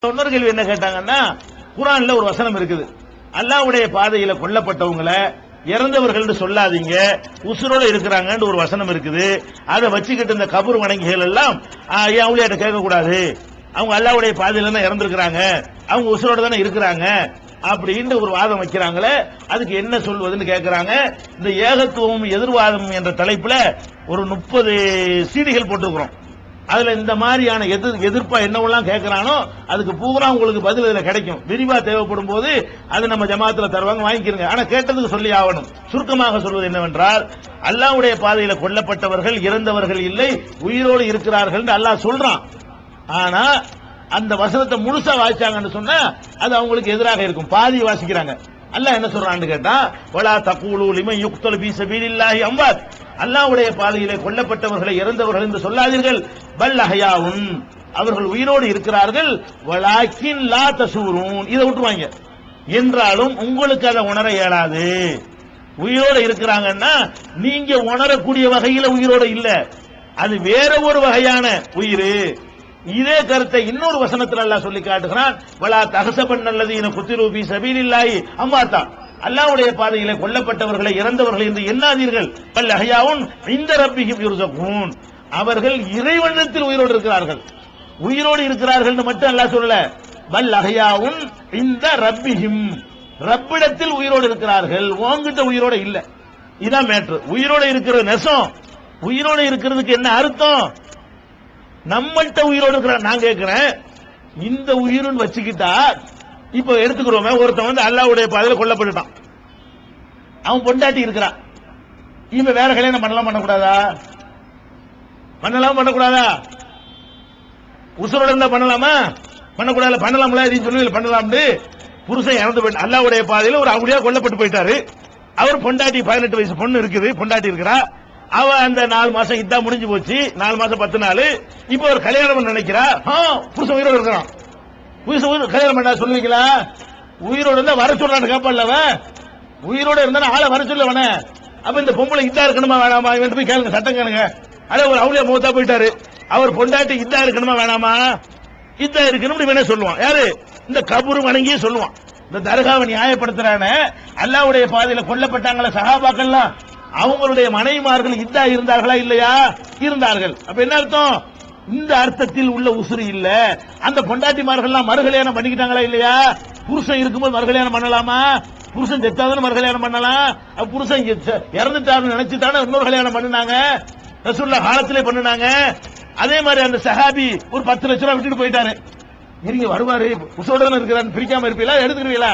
இன்னொரு கேள்வி என்ன கேட்டாங்கன்னா, குர்ஆன்ல ஒரு வசனம் இருக்குது, அல்லாஹ்வுடைய பாதையில கொல்லப்பட்டவங்கள இறந்தவர்கள் சொல்லாதீங்க, உசுரோட இருக்கிறாங்கன்னு ஒரு வசனம் இருக்குது. அதை வச்சுக்கிட்டு இந்த கபர் வணங்கிகள் எல்லாம் அவளியாட்ட கேட்க கூடாது, அவங்க அல்லாஹ்வுடைய பாதையில தான் இறந்திருக்கிறாங்க, அவங்க உசுரோட தானே இருக்கிறாங்க அப்படின்னு ஒரு வாதம் வைக்கிறாங்களே, அதுக்கு என்ன சொல்வதுன்னு கேட்கிறாங்க. இந்த ஏகத்துவம் எதிர்வாதம் என்ற தலைப்புல ஒரு 30 சீடிகள் போட்டுக்கிறோம். அதுல இந்த மாதிரியான எதிர்ப்பா என்னவெல்லாம் கேட்கிறானோ அதுக்கு பூரா உங்களுக்கு பதில் இதுல கிடைக்கும். விரிவா தேவைப்படும் போது அது நம்ம ஜமாத்துல தருவாங்க, வாங்கிக்கிறங்க. ஆனா கேட்டதுக்கு சொல்லி ஆகணும். சுருக்கமாக சொல்வது என்னவென்றால், அல்லாஹ்வுடைய பாதையில கொல்லப்பட்டவர்கள் இறந்தவர்கள் இல்லை, உயிரோடு இருக்கிறார்கள் அல்லாஹ் சொல்றான். ஆனா அந்த வசனத்தை முழுசா வாசிச்சாங்கன்னு சொன்னா அது அவங்களுக்கு எதிராக இருக்கும். பாதி வாசிக்கிறாங்க. அல்லாஹ் என்ன சொல்றான்னு கேட்டா, வலா தகூலு லிமன் யுக்தல் ஃபீ ஸபீலில்லாஹி அம்வாத், அல்லாஹ்வுடைய பாதையிலே கொல்லப்பட்டவர்களை இறந்தவர்கள் என்று சொல்லாதீர்கள், பல் அஹ்யாவுன், அவர்கள் உயிரோடு இருக்கிறார்கள், வலாக்கின் லா தஷூரூன், இதை விட்டுருவாங்க. என்றாலும் உங்களுக்கு அதை உணர இயலாது. உயிரோடு இருக்கிறாங்கன்னா நீங்க உணரக்கூடிய வகையில உயிரோடு இல்ல, அது வேற ஒரு வகையான உயிர். இதே கருத்தை இன்னொரு வசனத்தில் அல்லாஹ் சொல்லி காட்டுகிறான், வலா தஹஸபன்னல்லதீன குத்திலு ஃபீ ஸபீலில்லாஹி அம்வாத்தா, அல்லாஹ்வுடைய பாதையிலே கொல்லப்பட்டவர்களை இறந்தவர்கள் என்று எண்ணாதீர்கள், பல் அஹ்யாவுன் இன்த ரப்பிஹிம் யுர்ஸகூன், அவர்கள் இறைவனிடத்தில் உயிரோடு இருக்கிறார்கள். உயிரோடு இருக்கிறார்கள் மட்டும் அல்லாஹ் சொல்லல, பல் அஹ்யாவுன் இன்த ரப்பிஹிம், ரப்பிடத்தில் உயிரோடு இருக்கிறார்கள், உன்கிட்ட உயிரோடு இல்ல. இதான் மேட்ரு. உயிரோடு இருக்கிற நெசம். உயிரோடு இருக்கிறதுக்கு என்ன அர்த்தம்? நம்மள்கிட்ட உயிரோடு இருக்கிற. நான் கேட்கிறேன், இந்த உயிர்னு வச்சுக்கிட்டா இப்ப எடுத்துக்கிறோமே, ஒருத்தன் வந்து அல்லாஹ்வுடைய பாதையில கொல்லப்பட்டுட்டான், அவன் பொண்டாட்டி இருக்கிறான், இவன் வேற கல்யாணம் பண்ணலாம் பண்ணக்கூடாதா? பண்ணலாம் பண்ணக்கூடாதா? உசுரோட இருந்தா பண்ணலாமா? பண்ணக்கூடாது. பண்ணலாம்ல, சொல்லி பண்ணலாம்னு. புருஷன் இறந்து போயிட்டு அல்லாஹ்வுடைய பாதையில ஒரு அவளியா கொல்லப்பட்டு போயிட்டாரு. அவர் பொண்டாட்டி 18 வயசு பொண்ணு இருக்குது, பொண்டாட்டி இருக்கிறா. அவ அந்த 4 மாசம் இதா முடிஞ்சு போச்சு, 4 மாசம் 10 நாள். இப்ப ஒரு கல்யாணம் பண்ண நினைக்கிறா. புருஷன் உயிரோடு இருக்கிறான். கல்யாணம் பண்ண சொல்லுவீங்களா? உயிரோடு இருந்தா வர சொல்றான்னு கேட்பல. உயிரோடு இருந்தா ஆளை வர சொல்லவன. அப்ப இந்த பொம்பளை இதா இருக்கணுமா வேணாமா? இவன் போய் கேளுங்க, சட்டம் கேளுங்க. அட ஒரு அவளியா மூத்தா போயிட்டாரு, அவர் பொண்டாட்டி இதா இருக்கணுமா வேணாமா? இதா இருக்கணும் இவனே சொல்லுவான். யாரு? இந்த கபூர் வணங்கியே சொல்லுவான். இந்த தர்காவை நியாயப்படுத்துறான, அல்லாஹ்வுடைய பாதையில கொல்லப்பட்டாங்களா சஹாபாக்கள்லாம், அவங்களுடைய மனைவிமார்கள் இதா இருந்தார்களா இல்லையா? இருந்தார்கள். அப்ப என்ன அர்த்தம்? இந்த அர்த்தத்தில் உள்ள உசுறு இல்ல. அந்த பொண்டாட்டிமார்கள்லாம் மறுகல்யாணம் பண்ணிக்கிட்டாங்களா இல்லையா? புருஷன் இருக்கும்போது மறுகல்யாணம் பண்ணலாமா? புருஷன் செத்தாதான் மறுகல்யாணம் பண்ணலாம். புருஷன் இறந்துட்டாருன்னு நினைச்சுட்டான இன்னொரு கல்யாணம் பண்ணினாங்க, ரசூலுல்லாஹ் காலத்திலே பண்ணினாங்க. அதே மாதிரி அந்த சஹாபி ஒரு 10 லட்சம் ரூபாய் விட்டுட்டு போயிட்டாரு, இருங்க வருவாரு, உசோட இருக்கிறான்னு பிரிக்காம இருப்பீங்களா? எடுத்துக்கிறீங்களா?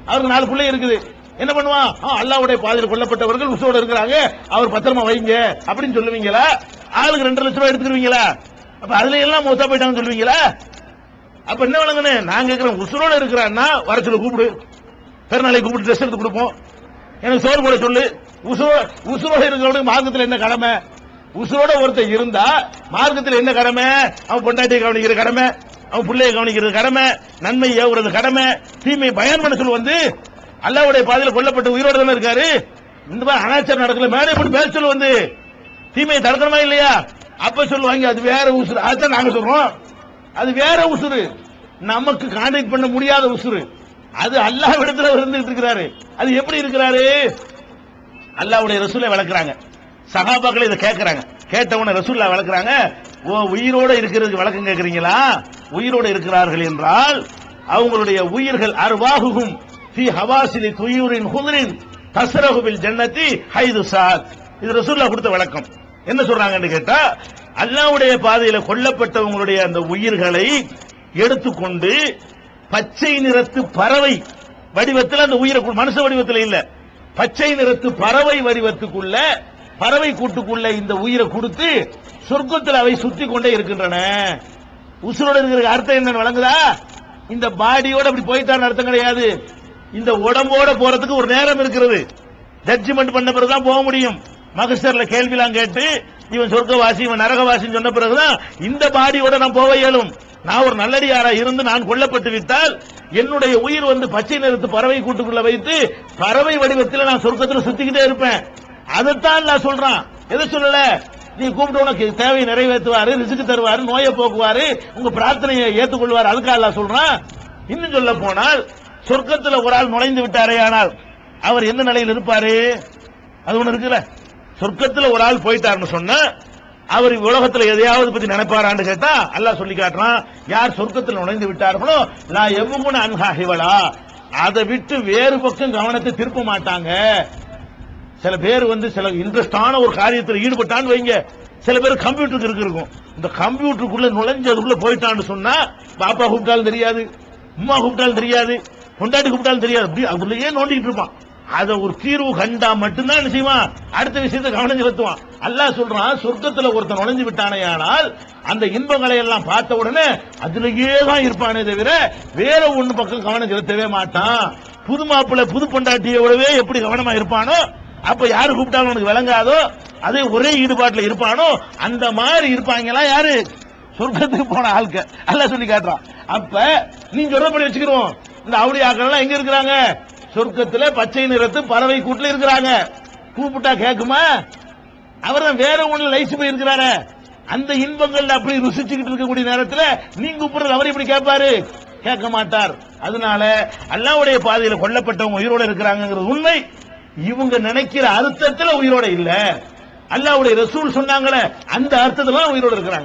அவருக்கு 4 பிள்ளை இருக்குது, என்ன பண்ணுவான்? அல்லாஹ்வுடைய பாதையில் கொல்லப்பட்டவர்கள் உசோட இருக்கிறாங்க, அவர் பத்திரமா வைங்க அப்படின்னு சொல்லுவீங்களா? ஆளுக்கு 2 லட்சம் ரூபாய் எடுத்துக்கிறீங்களா? அப்ப அதுல எல்லாம் மொத்தா போயிட்டாங்கன்னு சொல்லுவீங்களா? அப்ப என்ன வழங்குன்னு நான் கேட்கிறேன். உசுரோட இருக்கிறான்னா வர சொல்லு, கூப்பிடு, பெருநாளைக்கு கூப்பிட்டு ட்ரெஸ் எடுத்து கொடுப்போம், எனக்கு சோறு போட சொல்லு. உசுரோட இருக்கிறவனுக்கு மார்க்கத்தில் என்ன கடமை? உசுரோட ஒருத்தர் இருந்தா மார்க்கத்தில் என்ன கடமை? அவன் பொண்டாட்டியை கவனிக்கிற கடமை, அவன் பிள்ளையை கவனிக்கிறது கடமை, நன்மை ஏவுறது கடமை, தீமை பயன் பண்ண சொல்லு. வந்து அல்லாஹ்வுடைய பாதையில கொல்லப்பட்டு உயிரோடு தானே இருக்காரு. இந்த மாதிரி அனாச்சாரம் நடக்கல, மேடை போட்டு பேச சொல்லு, வந்து தீமையை தடுக்கணுமா இல்லையா? அப்ப சொல்லுவாங்க அது வேற உசுறு. அதான் நாங்க சொல்றோம், அது வேற உசுறு, நமக்கு கான்டாக்ட் பண்ண முடியாத உசுறு. அது அல்லாஹ் இடத்துல இருந்துட்டு இருக்கிறாரு. அது எப்படி இருக்கிறாரு? அல்லாஹ்வுடைய ரசூலை வளர்க்கறாங்க, சஹாபாக்களை இதை கேட்கறாங்க. கேட்டவன ரசூல்லா வளர்க்கறாங்க. உயிரோட இருக்கிறதுக்கு வழக்கம் கேட்கறீங்களா? உயிரோட இருக்கிறார்கள் என்றால் அவங்களுடைய உயிர்கள் அர்வாஹுஹும் ஃபீ ஹவாசிலி துயூரின் ஹுத்ரின் தஸ்ரஹு பில் ஜன்னதி ஹைது சாத். இது ரசூலுல்லாஹ் கொடுத்த விளக்கம். என்ன சொல்றாங்கன்னு கேட்டா, அல்லாஹ்வுடைய பாதையில கொல்லப்பட்டவங்களுடைய அந்த உயிர்களை எடுத்துக்கொண்டு பச்சை நிறத்து பறவை வடிவத்தில் அந்த உயிரை, மனுஷ வடிவத்தில் இல்ல, பச்சை நிறத்து பறவை வடிவத்துக்குள்ள, பறவை கூட்டுக்குள்ள இந்த உயிரை கொடுத்து சொர்க்கத்தில் அவை சுத்தி கொண்டே இருக்கின்றன. உசுரோட இருக்கிற அர்த்தம் என்ன வழங்குதா? இந்த பாடியோட அப்படி போயிட்டான்னு அர்த்தம் கிடையாது. இந்த உடம்போட போறதுக்கு ஒரு நேரம் இருக்கிறது. ஜட்ஜ்மெண்ட் பண்ண பிறகுதான் போக முடியும். மகசர்ல கேள்விலாம் கேட்டு இவன் சொர்க்கவாசி இவன் நரகவாசின்னு சொன்ன பிறகுதான் இந்த பாடியோட நான் போக இயலும். நான் ஒரு நல்லடியாரா இருந்து நான் கொல்லப்பட்டு விட்டால் என்னுடைய உயிர் வந்து பச்சை நிறத்து பறவை கூட்டுக்குள்ள வைத்து பறவை வடிவத்தில் நான் சொர்க்கத்தில் சுத்திக்கிட்டே இருப்பேன். அதைத்தான் நான் சொல்றான். எதை சொல்லல? நீ கூப்பிட்டு உனக்கு தேவையை நிறைவேற்றுவாரு, ரிஸ்க் தருவாரு, நோயை போக்குவாரு, உங்க பிரார்த்தனையை ஏற்றுக்கொள்வார். அதுக்காக அல்லாஹ் சொல்றான். இன்னும் சொல்ல போனால் சொர்க்கத்துல ஒரு ஆள் நுழைந்து விட்டாரே, ஆனால் அவர் எந்த நிலையில் இருப்பாரு? அது ஒண்ணு இருக்குல்ல, சொர்க்கத்துல ஒரு ஆள் போயிட்டாருன்னு சொன்னா அவர் உலகத்துல எதையாவது பத்தி நினைப்பாரான்னு கேட்டா அல்லாஹ் சொல்லி காட்டுறான். யார் சொர்க்கத்தில் நுழைந்து விட்டார்களோ லா எவ்வளவு அன்ஹாஹிவலா, அதை விட்டு வேறு பக்கம் கவனத்தை திருப்ப மாட்டாங்க. சில பேர் சில இன்ட்ரெஸ்டான ஒரு காரியத்தில் ஈடுபட்டான்னு வைங்க, சில பேர் கம்ப்யூட்டருக்கு இருக்கும், இந்த கம்ப்யூட்டருக்குள்ள நுழைஞ்சதுக்குள்ள போயிட்டான்னு சொன்னா பாப்பா கூப்பிட்டாலும் தெரியாது, அம்மா கூப்பிட்டாலும் தெரியாது, கொண்டாடி கூப்பிட்டாலும் தெரியாது, அப்படி அதுலயே நோண்டிட்டு இருப்பான். அதை ஒரு தீர்வு கண்டா மட்டும்தான் என்ன செய்வான், அடுத்த விஷயத்தை கவனம் செலுத்துவான். அல்லாஹ் சொல்றான், சொர்க்கத்துல ஒருத்தன் நுழைஞ்சு விட்டானேயானால் அந்த இன்பங்களை எல்லாம் பார்த்த உடனே அதுலயே தான் இருப்பானே தவிர வேற ஒண்ணு பக்கம் கவனம் செலுத்தவே மாட்டான். புது மாப்பிள்ளை புது பொண்டாட்டியோடவே எப்படி கவனமா இருப்பானோ, அப்ப யாரு கூப்பிட்டாலும் உனக்கு விளங்காதோ அதே ஒரே ஈடுபாட்டுல இருப்பானோ, அந்த மாதிரி இருப்பாங்களா யாரு? சொர்க்கத்துக்கு போன ஆள்க அல்லாஹ் சொல்லி காட்டுறான். அப்ப நீ சொல்றபடி வச்சுக்கிறோம், இந்த அவுளியாக்கள் எல்லாம் எங்க இருக்கிறாங்க? சொர்க்கத்துல பச்சை நிறத்து பறவை கூட்டுல இருக்கிறாங்க. கூப்பிட்டா கேக்குமா? அவர் தான் வேற ஒண்ணு லைச்சு போய் இருக்கிறாரு. அந்த இன்பங்கள் அப்படி ருசிச்சுக்கிட்டு இருக்கக்கூடிய நேரத்தில் நீங்க கூப்பிடுறது அவர் இப்படி கேட்பாரு? கேட்க மாட்டார். அதனால அல்லாஹ்வுடைய பாதையில கொல்லப்பட்டவங்க உயிரோட இருக்கிறாங்கிறது உண்மை. இவங்க நினைக்கிற அர்த்தத்துல உயிரோட இல்ல. அல்லாஹ்வுடைய ரசூல் சொன்னாங்களே அந்த அர்த்தத்துல உயிரோட இருக்கிறாங்க.